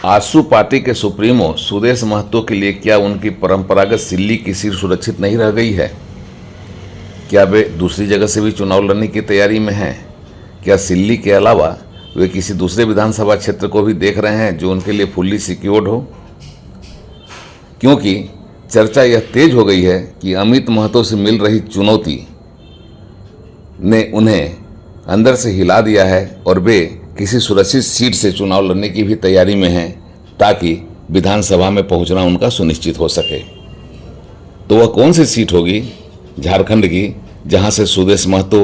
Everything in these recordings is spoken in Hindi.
आजसू पार्टी के सुप्रीमो सुदेश महतो के लिए क्या उनकी परंपरागत सिल्ली की सीट सुरक्षित नहीं रह गई है? क्या वे दूसरी जगह से भी चुनाव लड़ने की तैयारी में हैं? क्या सिल्ली के अलावा वे किसी दूसरे विधानसभा क्षेत्र को भी देख रहे हैं जो उनके लिए फुल्ली सिक्योर्ड हो? क्योंकि चर्चा यह तेज हो गई है कि अमित महतो से मिल रही चुनौती ने उन्हें अंदर से हिला दिया है और वे किसी सुरक्षित सीट से चुनाव लड़ने की भी तैयारी में हैं ताकि विधानसभा में पहुंचना उनका सुनिश्चित हो सके। तो वह कौन सी सीट होगी झारखंड की जहां से सुदेश महतो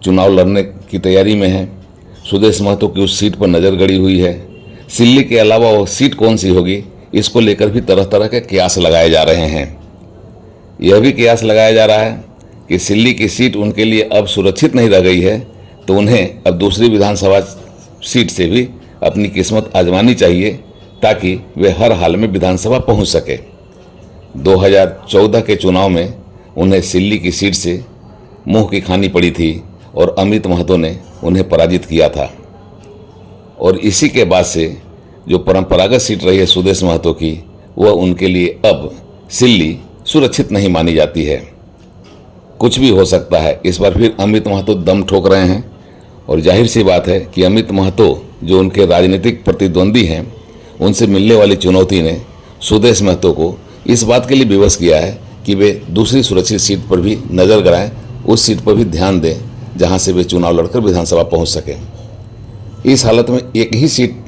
चुनाव लड़ने की तैयारी में है? सुदेश महतो की उस सीट पर नज़र गड़ी हुई है। सिल्ली के अलावा वह सीट कौन सी होगी, इसको लेकर भी तरह तरह के कयास लगाए जा रहे हैं। यह भी कयास लगाया जा रहा है कि सिल्ली की सीट उनके लिए अब सुरक्षित नहीं रह गई है तो उन्हें अब दूसरी विधानसभा सीट से भी अपनी किस्मत आजमानी चाहिए ताकि वे हर हाल में विधानसभा पहुंच सके। 2014 के चुनाव में उन्हें सिल्ली की सीट से मुंह की खानी पड़ी थी और अमित महतो ने उन्हें पराजित किया था। और इसी के बाद से जो परंपरागत सीट रही है सुदेश महतो की, वह उनके लिए अब सिल्ली सुरक्षित नहीं मानी जाती है। कुछ भी हो सकता है। इस बार फिर अमित महतो दम ठोक रहे हैं और जाहिर सी बात है कि अमित महतो जो उनके राजनीतिक प्रतिद्वंदी हैं, उनसे मिलने वाली चुनौती ने सुदेश महतो को इस बात के लिए विवश किया है कि वे दूसरी सुरक्षित सीट पर भी नज़र गड़ाएं, उस सीट पर भी ध्यान दें जहां से वे चुनाव लड़कर विधानसभा पहुंच सकें। इस हालत में एक ही सीट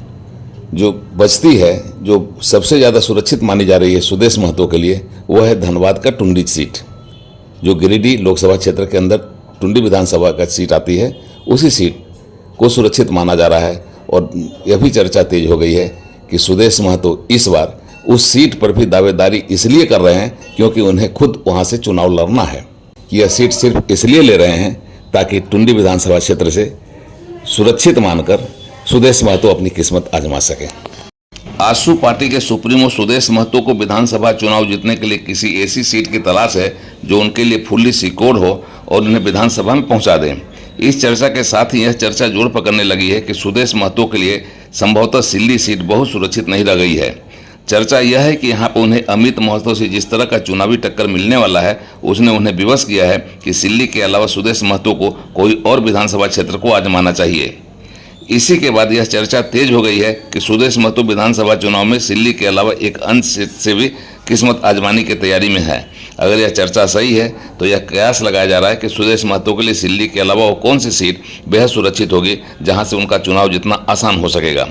जो बचती है, जो सबसे ज़्यादा सुरक्षित मानी जा रही है सुदेश महतो के लिए, वह है धनबाद का टुंडी सीट, जो गिरिडीह लोकसभा क्षेत्र के अंदर टुंडी विधानसभा का सीट आती है। उसी सीट को सुरक्षित माना जा रहा है और यह भी चर्चा तेज हो गई है कि सुदेश महतो इस बार उस सीट पर भी दावेदारी इसलिए कर रहे हैं क्योंकि उन्हें खुद वहां से चुनाव लड़ना है। यह सीट सिर्फ इसलिए ले रहे हैं ताकि टुंडी विधानसभा क्षेत्र से सुरक्षित मानकर सुदेश महतो अपनी किस्मत आजमा सकें। आजसू पार्टी के सुप्रीमो सुदेश महतो को विधानसभा चुनाव जीतने के लिए किसी ऐसी सीट की तलाश है जो उनके लिए फुल्ली सिक्योर्ड हो और उन्हें विधानसभा में पहुंचा दें। इस चर्चा के साथ ही यह चर्चा जोर पकड़ने लगी है कि सुदेश महतो के लिए संभवतः सिल्ली सीट बहुत सुरक्षित नहीं रह गई है। चर्चा यह है कि यहाँ पर उन्हें अमित महतो से जिस तरह का चुनावी टक्कर मिलने वाला है, उसने उन्हें विवश किया है कि सिल्ली के अलावा सुदेश महतो को कोई और विधानसभा क्षेत्र को आजमाना चाहिए। इसी के बाद यह चर्चा तेज हो गई है कि सुदेश महतो विधानसभा चुनाव में सिल्ली के अलावा एक अन्य सीट से भी किस्मत आजमाने की तैयारी में है। अगर यह चर्चा सही है तो यह कयास लगाया जा रहा है कि सुदेश महतो के लिए सिल्ली के अलावा वो कौन सी सीट बेहद सुरक्षित होगी जहां से उनका चुनाव जितना आसान हो सकेगा।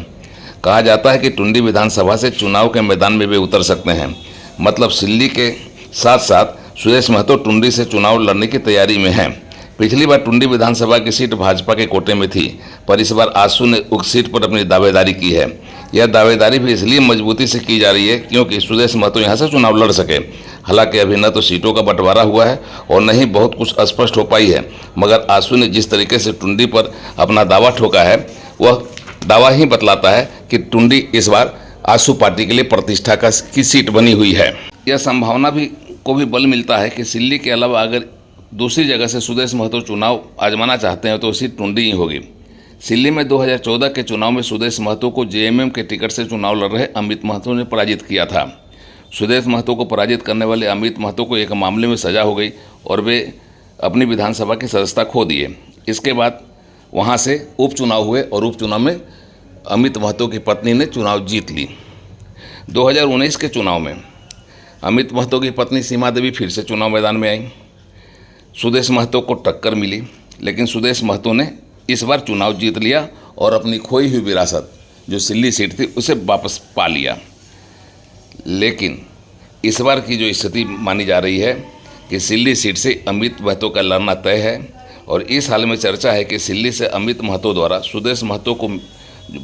कहा जाता है कि टुंडी विधानसभा से चुनाव के मैदान में वे उतर सकते हैं। मतलब सिल्ली के साथ साथ सुदेश महतो टुंडी से चुनाव लड़ने की तैयारी में है। पिछली बार टुंडी विधानसभा की सीट भाजपा के कोटे में थी, पर इस बार आजसू ने उस सीट पर अपनी दावेदारी की है। यह दावेदारी भी इसलिए मजबूती से की जा रही है क्योंकि सुदेश महतो यहाँ से चुनाव लड़ सके। हालांकि अभी न तो सीटों का बंटवारा हुआ है और न ही बहुत कुछ स्पष्ट हो पाई है, मगर आजसू ने जिस तरीके से टुंडी पर अपना दावा ठोका है, वह दावा ही बतलाता है कि टुंडी इस बार आजसू पार्टी के लिए प्रतिष्ठा की सीट बनी हुई है। यह संभावना भी को भी बल मिलता है कि सिल्ली के अलावा अगर दूसरी जगह से सुदेश महतो चुनाव आजमाना चाहते हैं तो सीट टुंडी ही होगी। सिल्ली में 2014 के चुनाव में सुदेश महतो को जेएमएम के टिकट से चुनाव लड़ रहे अमित महतो ने पराजित किया था। सुदेश महतो को पराजित करने वाले अमित महतो को एक मामले में सजा हो गई और वे अपनी विधानसभा की सदस्यता खो दिए। इसके बाद वहां से उपचुनाव हुए और उपचुनाव में अमित महतो की पत्नी ने चुनाव जीत ली। 2019 के चुनाव में अमित महतो की पत्नी सीमा देवी फिर से चुनाव मैदान में आई। सुदेश महतो को टक्कर मिली, लेकिन सुदेश महतो ने इस बार चुनाव जीत लिया और अपनी खोई हुई विरासत जो सिल्ली सीट थी उसे वापस पा लिया। लेकिन इस बार की जो स्थिति मानी जा रही है कि सिल्ली सीट से अमित महतो का लड़ना तय है और इस हाल में चर्चा है कि सिल्ली से अमित महतो द्वारा सुदेश महतो को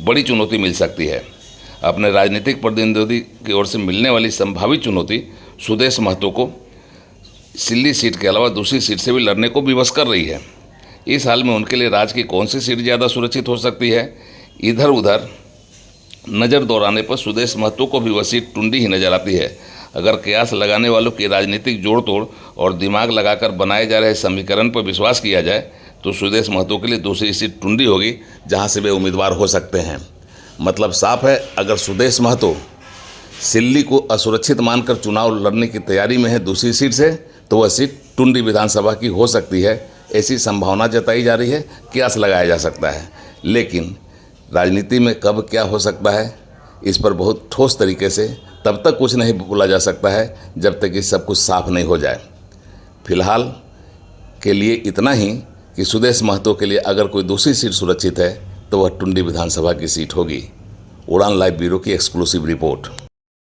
बड़ी चुनौती मिल सकती है। अपने राजनीतिक प्रतिद्वंदी की ओर से मिलने वाली संभावित चुनौती सुदेश महतो को सिल्ली सीट के अलावा दूसरी सीट से भी लड़ने को विवश कर रही है। इस हाल में उनके लिए राज्य की कौन सी सीट ज़्यादा सुरक्षित हो सकती है, इधर उधर नज़र दौड़ाने पर सुदेश महतो को भी वह सीट टुंडी ही नजर आती है। अगर कयास लगाने वालों की राजनीतिक जोड़ तोड़ और दिमाग लगाकर बनाए जा रहे समीकरण पर विश्वास किया जाए तो सुदेश महतो के लिए दूसरी सीट टुंडी होगी जहां से वे उम्मीदवार हो सकते हैं। मतलब साफ है, अगर सुदेश महतो सिल्ली को असुरक्षित मानकर चुनाव लड़ने की तैयारी में है दूसरी सीट से, तो वह सीट टुंडी विधानसभा की हो सकती है, ऐसी संभावना जताई जा रही है, कियास लगाया जा सकता है। लेकिन राजनीति में कब क्या हो सकता है, इस पर बहुत ठोस तरीके से तब तक कुछ नहीं बोला जा सकता है जब तक कि सब कुछ साफ नहीं हो जाए। फिलहाल के लिए इतना ही कि सुदेश महतो के लिए अगर कोई दूसरी सीट सुरक्षित है तो वह टुंडी विधानसभा की सीट होगी। उड़ान लाइव ब्यूरो की एक्सक्लूसिव रिपोर्ट।